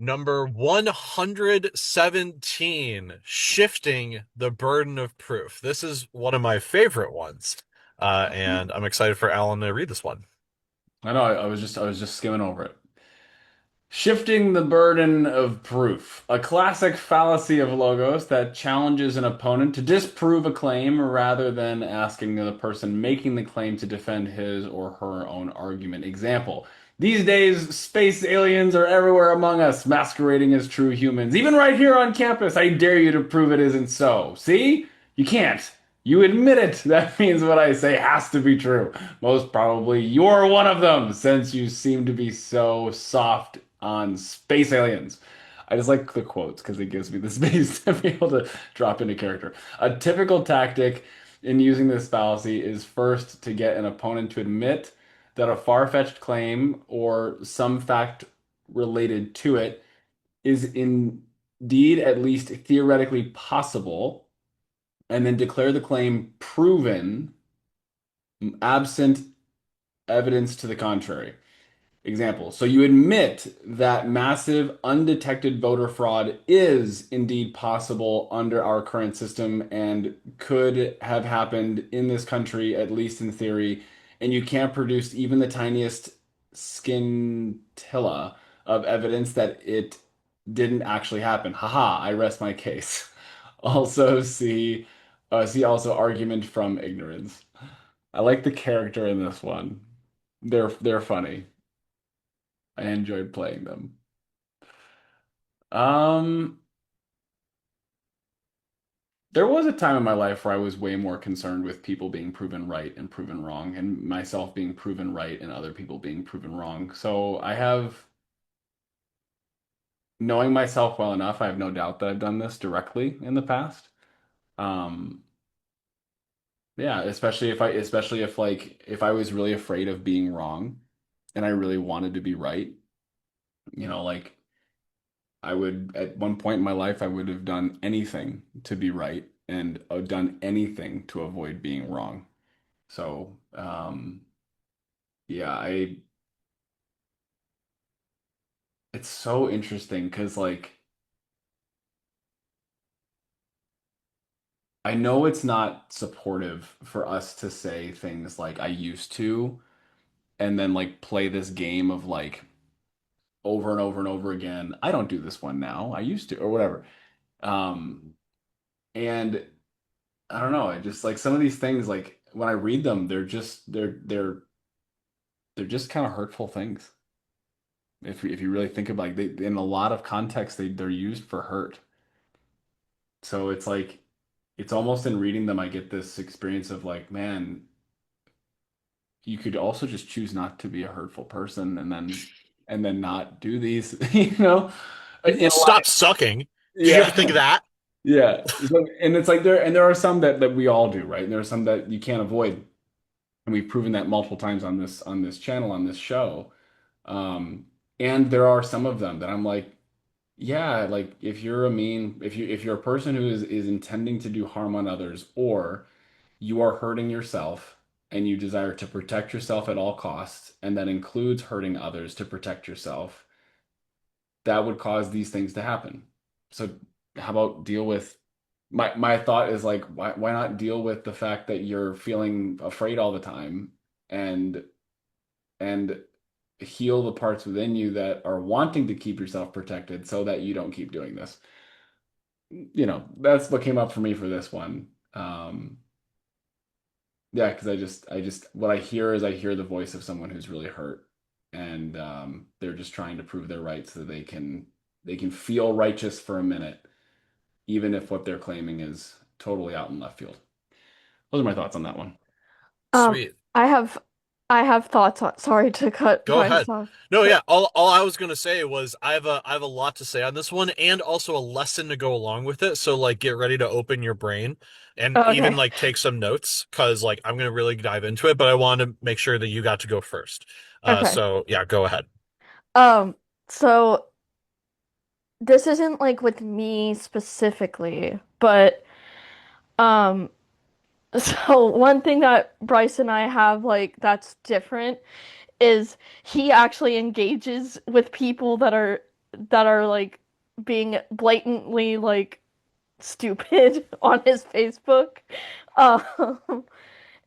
Number 117, shifting the burden of proof. This is one of my favorite ones. And I'm excited for Alan to read this one. I know I was just skimming over it. Shifting the burden of proof. A classic fallacy of logos that challenges an opponent to disprove a claim rather than asking the person making the claim to defend his or her own argument. Example. These days, space aliens are everywhere among us, masquerading as true humans. Even right here on campus, I dare you to prove it isn't so. See? You can't. You admit it. That means what I say has to be true. Most probably you're one of them, since you seem to be so soft on space aliens. I just like the quotes because it gives me the space to be able to drop into character. A typical tactic in using this fallacy is first to get an opponent to admit that a far-fetched claim or some fact related to it is indeed at least theoretically possible, and then declare the claim proven absent evidence to the contrary. Example. So you admit that massive undetected voter fraud is indeed possible under our current system and could have happened in this country, at least in theory, and you can't produce even the tiniest scintilla of evidence that it didn't actually happen. Haha, I rest my case. Also see also argument from ignorance. I like the character in this one. They're funny. I enjoyed playing them. Um, there was a time in my life where I was way more concerned with people being proven right and proven wrong, and myself being proven right and other people being proven wrong. So I have, knowing myself well enough, I have no doubt that I've done this directly in the past. Um, yeah, especially if like if I was really afraid of being wrong and I really wanted to be right, like I would, at one point in my life, I would have done anything to be right and done anything to avoid being wrong. So, yeah, it's so interesting because, like, I know it's not supportive for us to say things like I used to, and then, like, play this game of, like, over and over and over again. I don't do this one now. I used to, or whatever. Um, and I don't know. I just like some of these things, like, when I read them, they're just kind of hurtful things. If you really think about, like, in a lot of contexts, they're used for hurt. So it's like it's almost in reading them I get this experience of like, man, you could also just choose not to be a hurtful person and then not do these, In a lot, Stop sucking. Did you ever think yeah. of that? Yeah. So, and it's like there are some that we all do, right? And there are some that you can't avoid. And we've proven that multiple times on this channel, on this show. Um, and there are some of them that I'm like, yeah, like if you're a person who is intending to do harm on others, or you are hurting yourself and you desire to protect yourself at all costs, and that includes hurting others to protect yourself, that would cause these things to happen. So how about deal with my thought is like, why not deal with the fact that you're feeling afraid all the time, and and heal the parts within you that are wanting to keep yourself protected so that you don't keep doing this. That's what came up for me for this one. Yeah, because I just what I hear is I hear the voice of someone who's really hurt, and they're just trying to prove their right so that they can feel righteous for a minute, even if what they're claiming is totally out in left field. Those are my thoughts on that one. Um, Sweet. I have I have thoughts on, sorry to cut Go Bryce ahead. off. No, So, yeah. All I was gonna say was I have a lot to say on this one, and also a lesson to go along with it. So like, get ready to open your brain and even okay. like take some notes because like I'm gonna really dive into it. But I want to make sure that you got to go first. Okay. So yeah, go ahead. Um, so this isn't like with me specifically, but um so one thing that Bryce and I have like that's different is he actually engages with people that are that are like being blatantly like stupid on his Facebook. Um,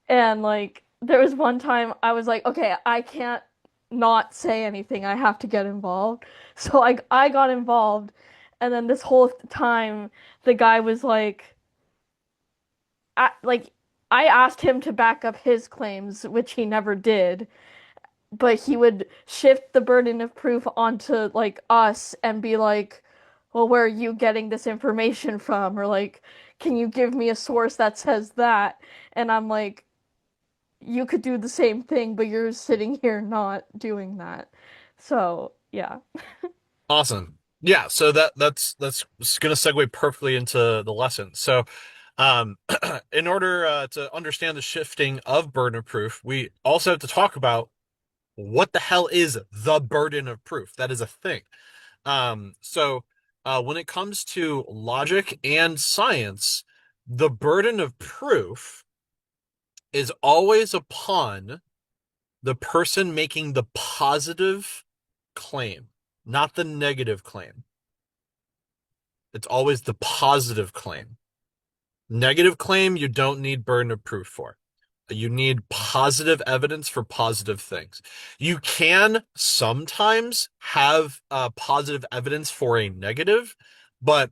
and like there was one time I was like, okay, I can't not say anything. I have to get involved. So I got involved, and then this whole time the guy was like I asked him to back up his claims, which he never did, but he would shift the burden of proof onto like us and be like, well, where are you getting this information from? Or like, can you give me a source that says that? And I'm like, you could do the same thing, but you're sitting here not doing that. So, yeah. Awesome. Yeah, so that's going to segue perfectly into the lesson. So, um, in order to understand the shifting of burden of proof, we also have to talk about what the hell is the burden of proof. That is a thing. When it comes to logic and science, the burden of proof is always upon the person making the positive claim, not the negative claim. It's always the positive claim. Negative claim, you don't need burden of proof for. You need positive evidence for positive things. You can sometimes have positive evidence for a negative, but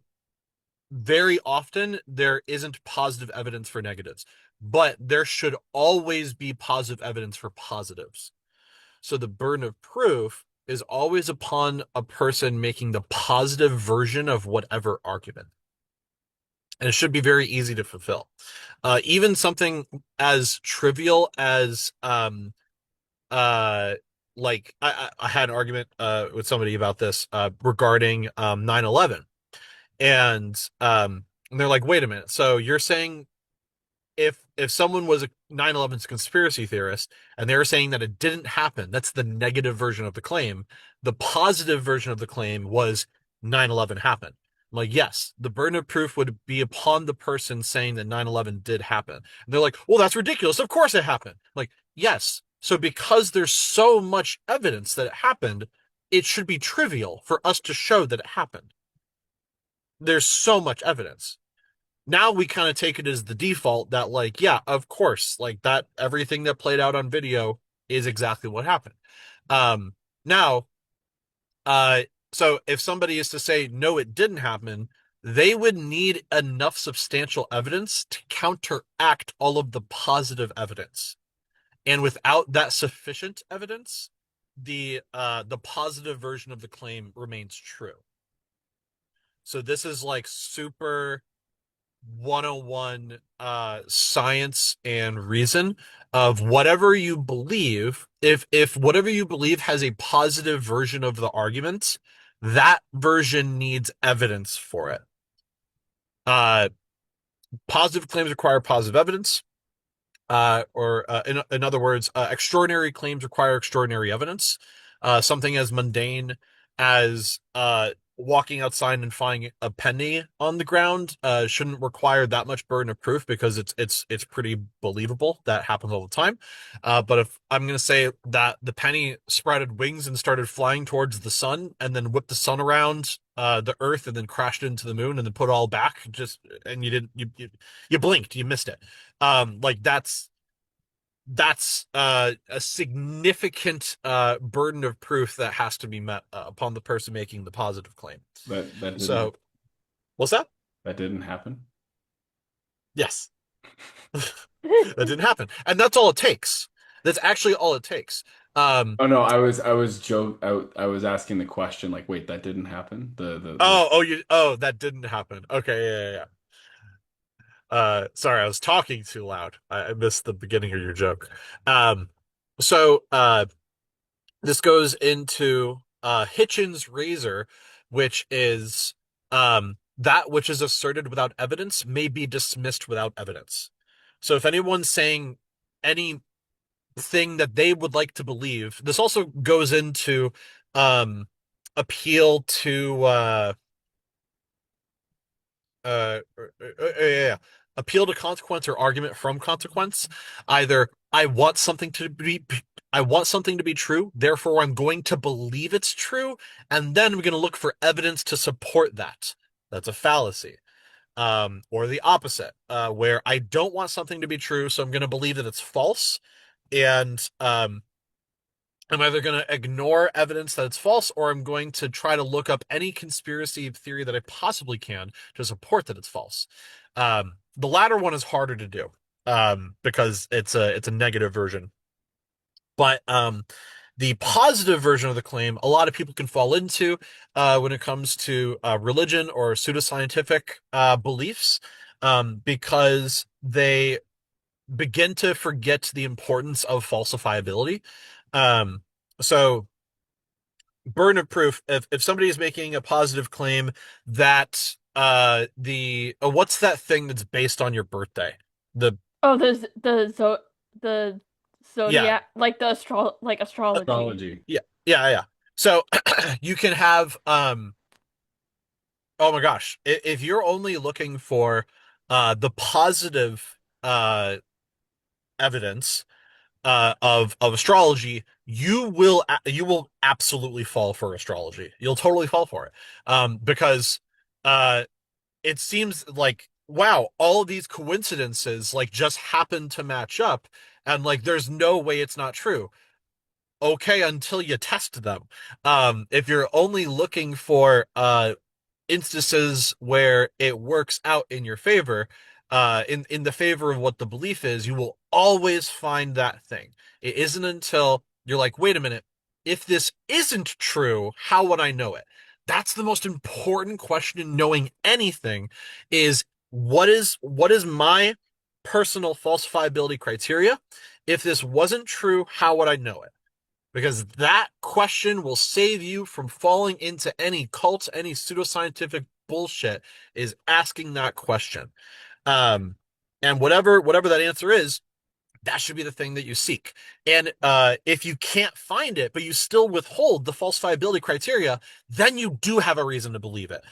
very often there isn't positive evidence for negatives. But there should always be positive evidence for positives. So the burden of proof is always upon a person making the positive version of whatever argument. And it should be very easy to fulfill. Even something as trivial as uh like I had an argument with somebody about this regarding 9/11. And they're like, wait a minute, so you're saying if someone was a 9/11's conspiracy theorist and they were saying that it didn't happen, that's the negative version of the claim. The positive version of the claim was 9/11 happened. I'm like, yes, the burden of proof would be upon the person saying that 9/11 did happen. And they're like, well, that's ridiculous. Of course it happened. I'm like, yes. So because there's so much evidence that it happened, it should be trivial for us to show that it happened. There's so much evidence. Now we kind of take it as the default that like, yeah, of course, like that everything that played out on video is exactly what happened. um now uh so if somebody is to say no, it didn't happen, they would need enough substantial evidence to counteract all of the positive evidence, and without that sufficient evidence, the positive version of the claim remains true. So this is like super 101 science and reason of whatever you believe. If whatever you believe has a positive version of the argument, that version needs evidence for it. uh Positive claims require positive evidence. In other words, extraordinary claims require extraordinary evidence. Something as mundane as walking outside and finding a penny on the ground shouldn't require that much burden of proof because it's pretty believable that happens all the time. But if I'm going to say that the penny spreaded wings and started flying towards the sun and then whipped the sun around the earth and then crashed into the moon and then put it all back, just and you didn't you blinked, you missed it. Like that's a significant burden of proof that has to be met upon the person making the positive claim. That didn't So, happen. what's that? That didn't happen. Yes, that didn't happen, and that's all it takes. That's actually all it takes. Um, Oh no, I was asking the question like, wait, that didn't happen. that didn't happen. Okay, yeah. Sorry, I was talking too loud. I missed the beginning of your joke. Um, so this goes into Hitchens' razor, which is that which is asserted without evidence may be dismissed without evidence. So if anyone's saying anything that they would like to believe, this also goes into um, appeal to yeah, appeal to consequence or argument from consequence. Either I want something to be I want something to be true, therefore I'm going to believe it's true, and then I'm going to look for evidence to support that. That's a fallacy. Or the opposite, where I don't want something to be true, so I'm going to believe that it's false, and I'm either going to ignore evidence that it's false, or I'm going to try to look up any conspiracy theory that I possibly can to support that it's false. The latter one is harder to do, because it's a negative version. But the positive version of the claim, a lot of people can fall into when it comes to religion or pseudoscientific beliefs, because they begin to forget the importance of falsifiability. Um, so, burden of proof, if somebody is making a positive claim that the what's that thing that's based on your birthday? The Oh, the Yeah, zodiac, like the astrology. Astrology. yeah. So you can have oh my gosh, if you're only looking for the positive evidence of astrology, you will absolutely fall for astrology. You'll totally fall for it. Because uh it seems like, wow, all of these coincidences like just happen to match up, and like there's no way it's not true. Okay, until you test them. If you're only looking for instances where it works out in your favor, in the favor of what the belief is, you will always find that thing. It isn't until you're like, wait a minute, if this isn't true, how would I know it? That's the most important question in knowing anything, is what is my personal falsifiability criteria? If this wasn't true, how would I know it? Because that question will save you from falling into any cult, any pseudoscientific bullshit, is asking that question. Um, and whatever that answer is, that should be the thing that you seek. And if you can't find it, but you still withhold the falsifiability criteria, then you do have a reason to believe it.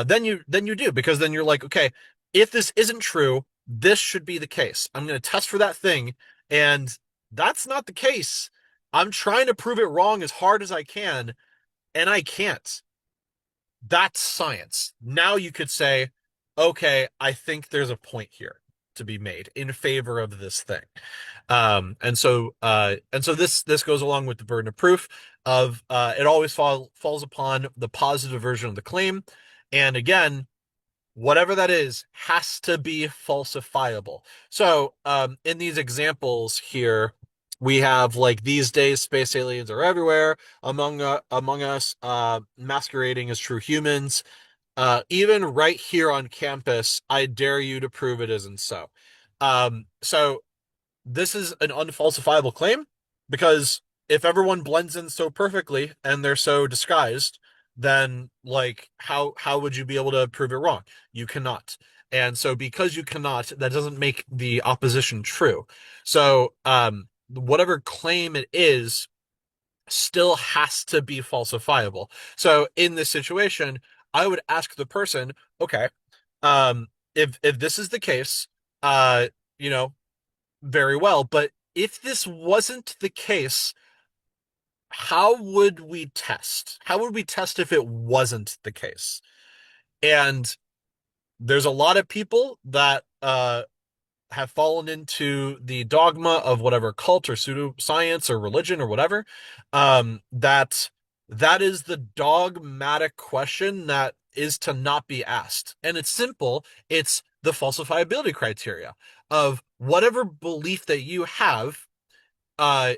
Then you do, because then you're like, okay, if this isn't true, this should be the case. I'm going to test for that thing, and that's not the case. I'm trying to prove it wrong as hard as I can, and I can't. That's science. Now you could say, okay, I think there's a point here to be made in favor of this thing. And so this goes along with the burden of proof of it always falls upon the positive version of the claim. And again, whatever that is has to be falsifiable. So in these examples here, we have like, these days space aliens are everywhere among us, masquerading as true humans. Even right here on campus, I dare you to prove it isn't so. So this is an unfalsifiable claim, because if everyone blends in so perfectly and they're so disguised, then like how would you be able to prove it wrong? You cannot. And so because you cannot, that doesn't make the opposition true. So whatever claim it is still has to be falsifiable. So in this situation, I would ask the person, okay, if this is the case, uh, you know, very well, but if this wasn't the case, how would we test? How would we test if it wasn't the case? And there's a lot of people that have fallen into the dogma of whatever cult or pseudoscience or religion or whatever, that is the dogmatic question that is to not be asked. And it's simple. It's the falsifiability criteria of whatever belief that you have. Uh,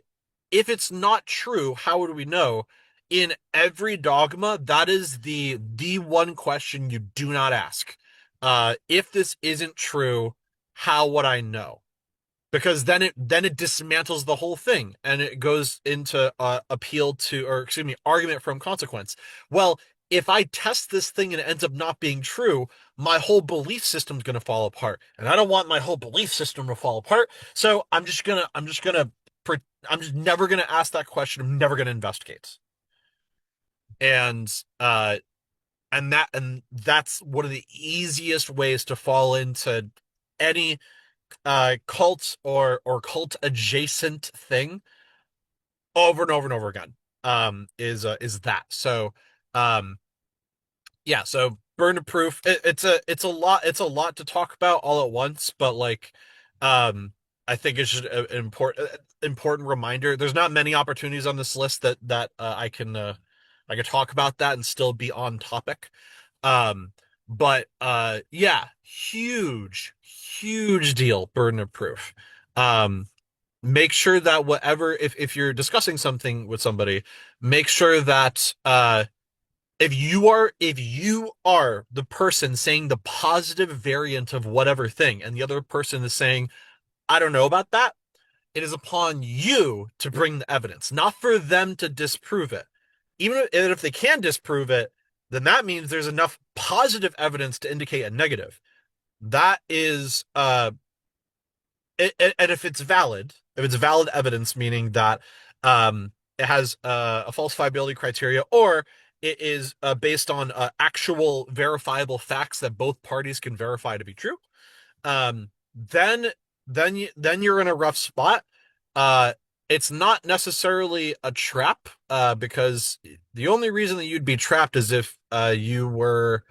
if it's not true, how would we know? In every dogma, that is the one question you do not ask. If this isn't true, how would I know? Because then it dismantles the whole thing, and it goes into appeal to, or excuse me, argument from consequence. Well, if I test this thing and it ends up not being true, my whole belief system's going to fall apart, and I don't want my whole belief system to fall apart. So I'm just never gonna ask that question. I'm never gonna investigate. And that's one of the easiest ways to fall into any cult or cult adjacent thing over and over and over again. Is that so? Um, yeah. So burden of proof. It's a lot to talk about all at once, but like, I think it's just an important reminder. There's not many opportunities on this list that I can talk about that and still be on topic. Um, but yeah, huge deal, burden of proof. Um, make sure that whatever if you're discussing something with somebody, make sure that if you are the person saying the positive variant of whatever thing, and the other person is saying, I don't know about that, it is upon you to bring the evidence, not for them to disprove it. Even if they can disprove it, then that means there's enough positive evidence to indicate a negative. That is, and if it's valid evidence, meaning that it has a falsifiability criteria, or it is based on actual verifiable facts that both parties can verify to be true, then you're in a rough spot. Uh, it's not necessarily a trap, because the only reason that you'd be trapped is if you were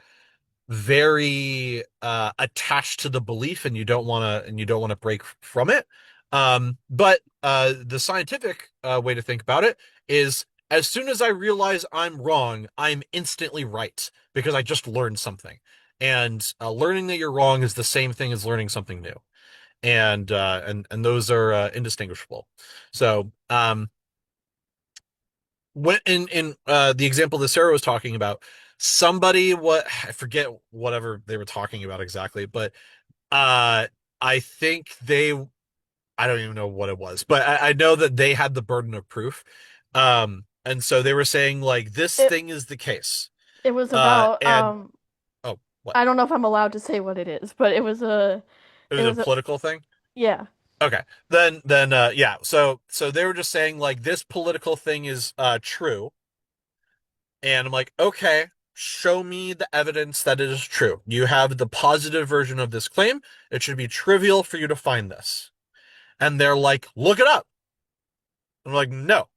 very attached to the belief and you don't want to break from it. But the scientific way to think about it is, as soon as I realize I'm wrong, I'm instantly right because I just learned something. And learning that you're wrong is the same thing as learning something new. And those are indistinguishable. So when in the example that Sarah was talking about, somebody, what I forget whatever they were talking about exactly, but uh I think I don't even know what it was, but I know that they had the burden of proof. And so they were saying like this It thing is the case. it was about And oh, what? I don't know if I'm allowed to say what it is, but It it was a was a political thing? yeah. Okay. Then yeah. So they were just saying like this political thing is true. And I'm like, okay, show me the evidence that it is true. You have the positive version of this claim. It should be trivial for you to find this. And they're like, look it up. I'm like, no,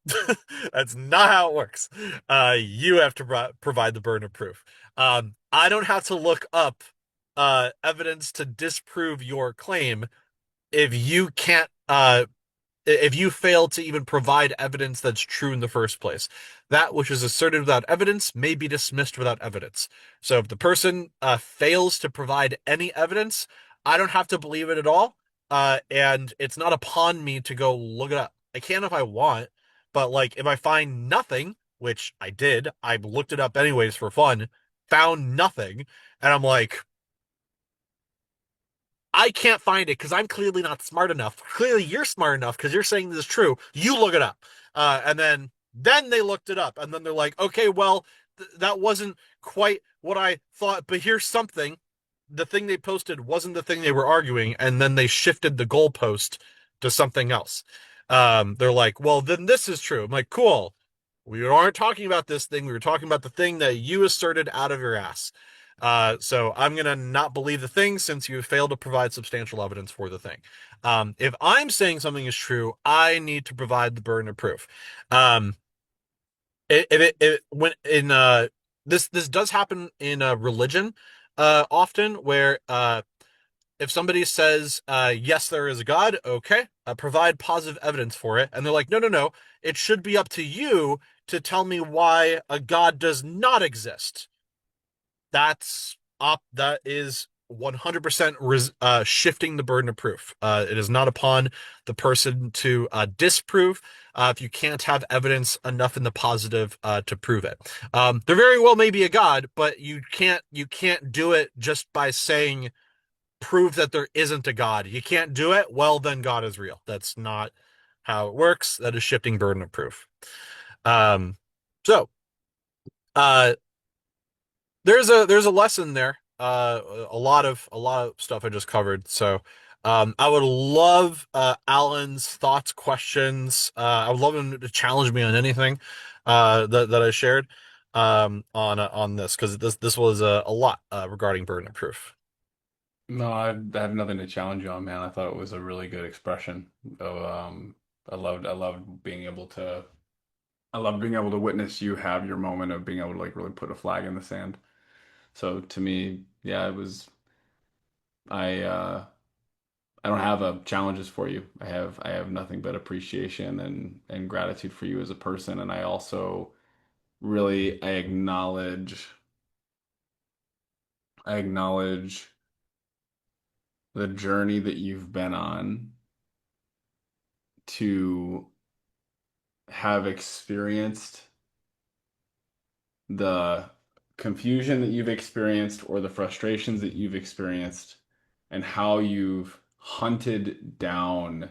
that's not how it works. You have to provide the burden of proof. I don't have to look up evidence to disprove your claim if you can't if you fail to even provide evidence that's true in the first place. That which is asserted without evidence may be dismissed without evidence. So if the person fails to provide any evidence, I don't have to believe it at all. And it's not upon me to go look it up. I can if I want, but like if I find nothing, which I did, I looked it up anyways for fun, found nothing, and I'm like, I can't find it because I'm clearly not smart enough. Clearly, you're smart enough because you're saying this is true. You look it up, and then they looked it up, and then they're like, okay, well, that wasn't quite what I thought, but here's something. The thing they posted wasn't the thing they were arguing, and then they shifted the goalpost to something else. They're like, well, then this is true. I'm like, cool. We aren't talking about this thing. We were talking about the thing that you asserted out of your ass. So I'm gonna not believe the thing since you failed to provide substantial evidence for the thing. If I'm saying something is true, I need to provide the burden of proof. Um, it when in this does happen in religion often where if somebody says yes there is a god, okay, provide positive evidence for it, and they're like, no, it should be up to you to tell me why a god does not exist. That is 100% shifting the burden of proof. It is not upon the person to disprove if you can't have evidence enough in the positive to prove it. There very well may be a god, but you can't do it just by saying prove that there isn't a god. You can't do it. Well, then God is real. That's not how it works. That is shifting burden of proof. Um, so uh, there's a lesson there. A lot of stuff I just covered. So I would love Alan's thoughts, questions. I would love him to challenge me on anything that I shared on this because this was a lot regarding burden of proof. No, I have nothing to challenge you on, man. I thought it was a really good expression of I loved being able to I love being able to witness you have your moment of being able to like really put a flag in the sand. So to me, yeah, it was I I don't have challenges for you. I have nothing but appreciation and gratitude for you as a person, and I also really I acknowledge the journey that you've been on to have experienced the confusion that you've experienced or the frustrations that you've experienced and how you've hunted down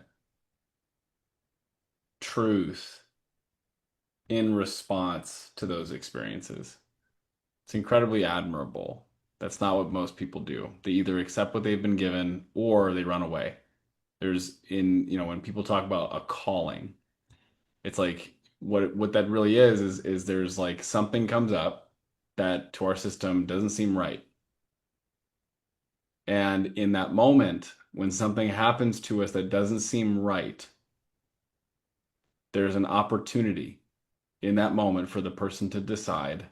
truth in response to those experiences. It's incredibly admirable. That's not what most people do. They either accept what they've been given or they run away. When people talk about a calling, it's like what that really is there's like something comes up that to our system doesn't seem right. And in that moment, when something happens to us that doesn't seem right, there's an opportunity in that moment for the person to decide,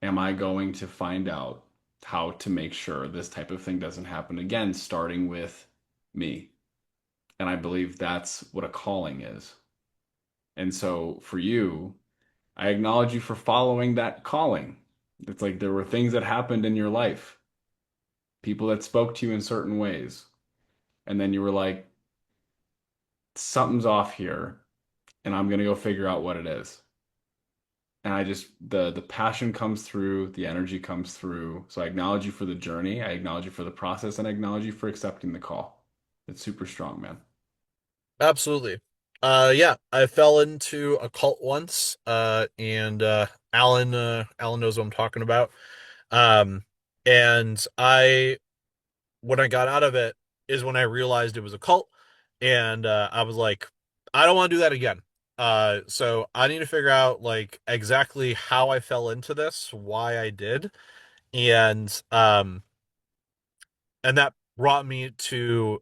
am I going to find out how to make sure this type of thing doesn't happen again, starting with me? And I believe that's what a calling is. And so for you, I acknowledge you for following that calling. It's like there were things that happened in your life, people that spoke to you in certain ways. And then you were like, something's off here, and I'm gonna go figure out what it is. And I just the passion comes through, the energy comes through. So I acknowledge you for the journey, I acknowledge you for the process, and I acknowledge you for accepting the call. It's super strong, man. Absolutely. Yeah, I fell into a cult once, and Alan knows what I'm talking about. Um, and when I got out of it is when I realized it was a cult, and I was like, I don't want to do that again. So I need to figure out like exactly how I fell into this, why I did, and that brought me to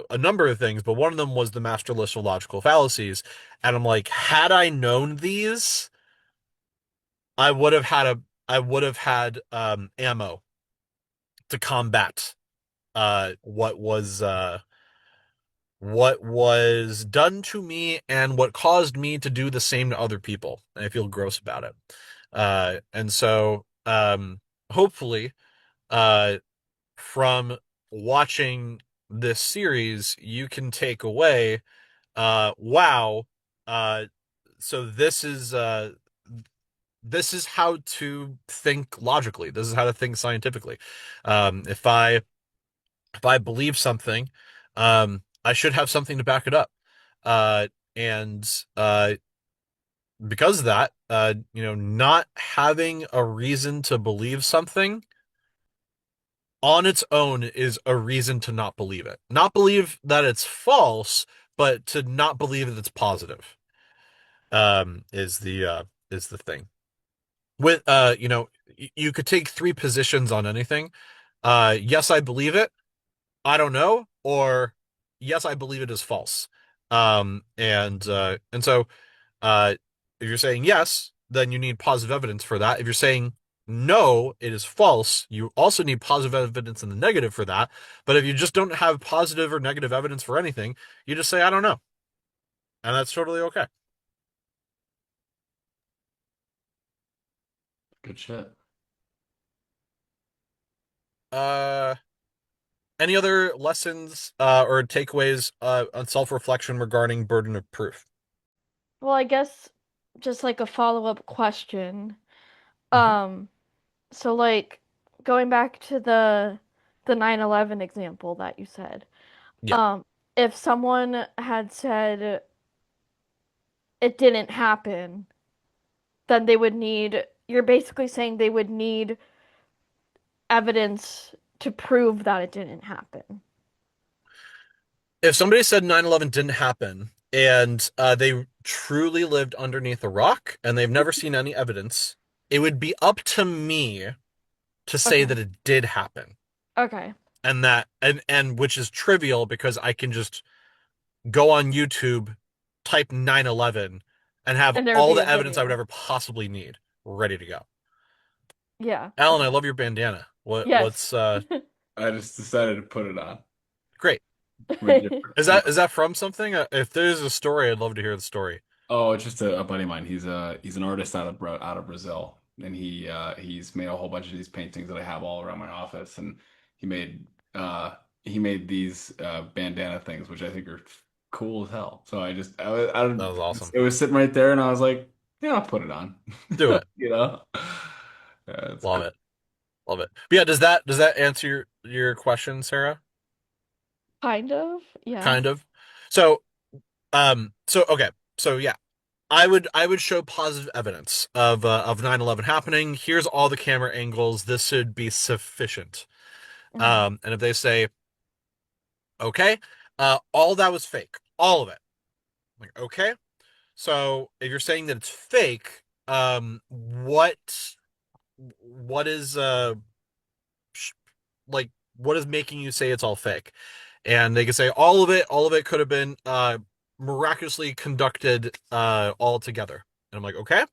a number of things, but one of them was the master list of logical fallacies. And I'm like, had I known these, I would have had a I would have had ammo to combat what was done to me and what caused me to do the same to other people. And I feel gross about it. And so hopefully uh from watching this series, you can take away, wow, uh, so this is how to think logically. This is how to think scientifically. If I believe something, I should have something to back it up. Uh, and because of that, not having a reason to believe something on its own is a reason to not believe it. Not believe that it's false, but to not believe that it's positive. Is the thing. With you could take three positions on anything. Yes, I believe it. I don't know, or yes, I believe it is false. And so uh, if you're saying yes, then you need positive evidence for that. If you're saying no, it is false, you also need positive evidence in the negative for that. But if you just don't have positive or negative evidence for anything, you just say, I don't know. And that's totally okay. Good shit. Uh, any other lessons or takeaways on self-reflection regarding burden of proof? Well, I guess just like a follow-up question. Hmm. Um, so like going back to the 9/11 example that you said. Yeah. Um, if someone had said it didn't happen, then you're basically saying they would need evidence to prove that it didn't happen. If somebody said 9/11 didn't happen and they truly lived underneath a rock and they've never seen any evidence, it would be up to me to say Okay. that it did happen. Okay. and which is trivial because I can just go on YouTube, type 9/11, and have And there would all be the a evidence I would video. ever possibly need ready to go. Yeah. Alan, I Okay. love your bandana. Yes. What's I just decided to put it on. great. My different Is that from something? If there's a story, I'd love to hear the story. Oh, it's just a buddy of mine. He's an artist out of Brazil, and he's made a whole bunch of these paintings that I have all around my office. And he made uh he made these bandana things, which I think are cool as hell. So That was awesome. it was sitting right there, and I was like, yeah, I'll put it on. Do it. You know, yeah, it's Love great. it. Love it. But yeah, does that answer your question, Sarah? Kind of. Yeah. Kind of. So okay. So yeah, I would show positive evidence of 9/11 happening. Here's all the camera angles. This should be sufficient. Hmm. And if they say, okay, all that was fake, all of it. I'm like, okay. So if you're saying that it's fake, what is sh- like what is making you say it's all fake? And they can say all of it could have been miraculously conducted all together. And I'm like, okay,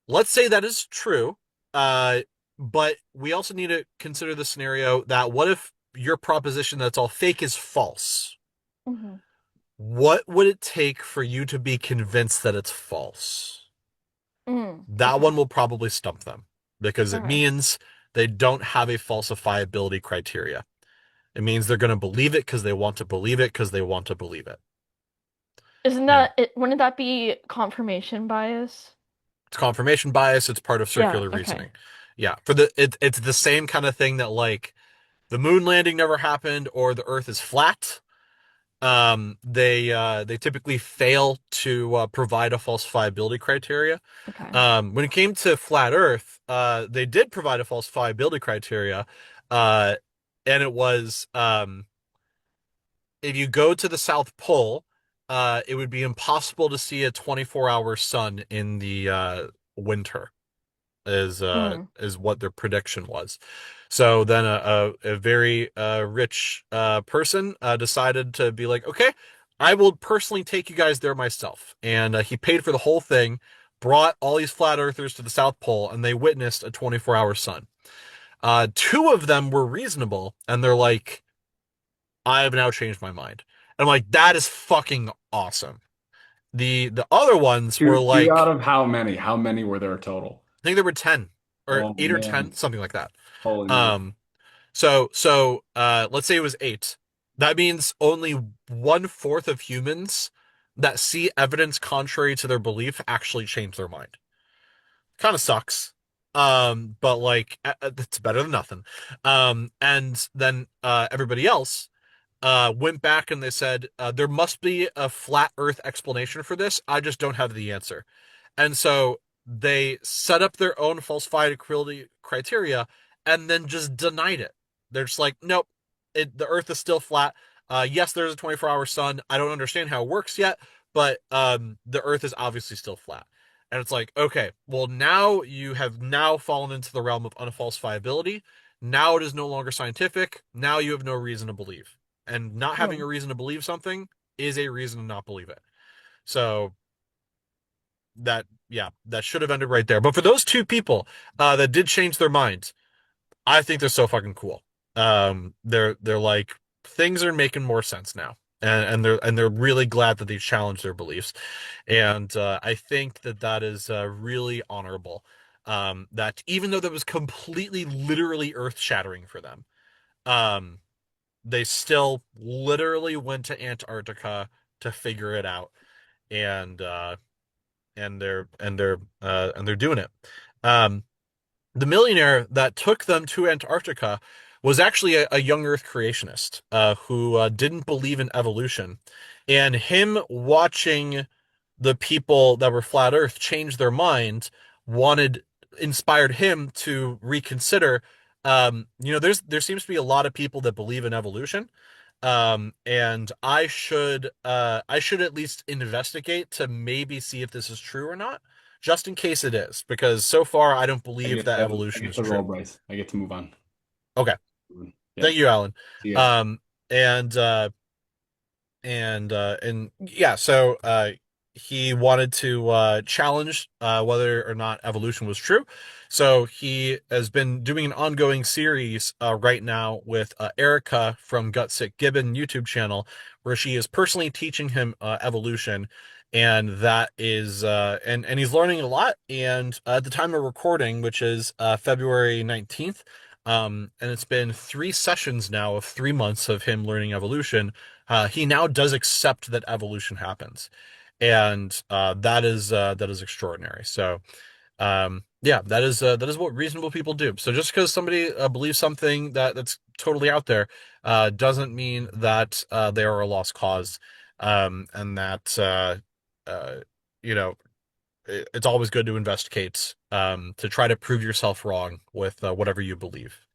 let's say that is true. Uh, but we also need to consider the scenario that what if your proposition that's all fake is false? Hmm. What would it take for you to be convinced that it's false? Mm. That Okay. one will probably stump them because it Okay. means they don't have a falsifiability criteria. It means they're going to believe it because they want to believe it because they want to believe it. Isn't And that it? Wouldn't that be confirmation bias? it's confirmation bias. It's part of Yeah. circular Okay. reasoning. Yeah, it's the same kind of thing that like the moon landing never happened or the Earth is flat. They typically fail to provide a falsifiability criteria. Okay. When it came to flat Earth, they did provide a falsifiability criteria, uh, and it was if you go to the South Pole, it would be impossible to see a 24-hour sun in the winter. Mm. Is what their prediction was. So then a very rich person decided to be like, okay, I will personally take you guys there myself, and he paid for the whole thing, brought all these flat earthers to the South Pole, and they witnessed a 24-hour sun. Two of them were reasonable, and they're like, I have now changed my mind. And I'm like, that is fucking awesome. The other ones were Two out like, of how many? How many were there total? I think there were 10 or Oh 8 or 10, man, something like that. holy moly! Um, let's say it was 8. That means only 1/4 of humans that see evidence contrary to their belief actually change their mind. Kind of sucks. But like it's better than nothing. And then everybody else went back and they said there must be a flat Earth explanation for this. I just don't have the answer. And so they set up their own falsified criteria and then just denied it. They're just like, nope, the Earth is still flat. Yes, there's a 24-hour sun. I don't understand how it works yet, but the Earth is obviously still flat. And it's like, okay, well, now you have now fallen into the realm of unfalsifiability. Now it is no longer scientific. Now you have no reason to believe. And not having a Mm. reason to believe something is a reason to not believe it. So that yeah, that should have ended right there. But for those two people that did change their minds, I think they're so fucking cool. They're like things are making more sense now, and they're really glad that they challenged their beliefs, and I think that that is really honorable. That even though that was completely, literally earth shattering for them, um, they still literally went to Antarctica to figure it out, and and they're doing it. Um, the millionaire that took them to Antarctica was actually a young Earth creationist who didn't believe in evolution, and him watching the people that were flat Earth change their mind wanted inspired him to reconsider. There seems to be a lot of people that believe in evolution, and I should at least investigate to maybe see if this is true or not, just in case it is, because so far I don't believe that I evolution get is to roll, true. Bryce. I get to move on. Okay. Yeah. Thank you, Alan. See ya. Um, and and yeah, so he wanted to challenge whether or not evolution was true. So he has been doing an ongoing series right now with Erica from Gutsick Gibbon YouTube channel, where she is personally teaching him evolution, and that is and he's learning a lot. And at the time of recording, which is February 19th, and it's been 3 sessions now of 3 months of him learning evolution. He now does accept that evolution happens, and that is extraordinary. So, yeah, that is what reasonable people do. So just because somebody believes something that's totally out there, doesn't mean that they are a lost cause, and that uh, you know it's always good to investigate, to try to prove yourself wrong with whatever you believe.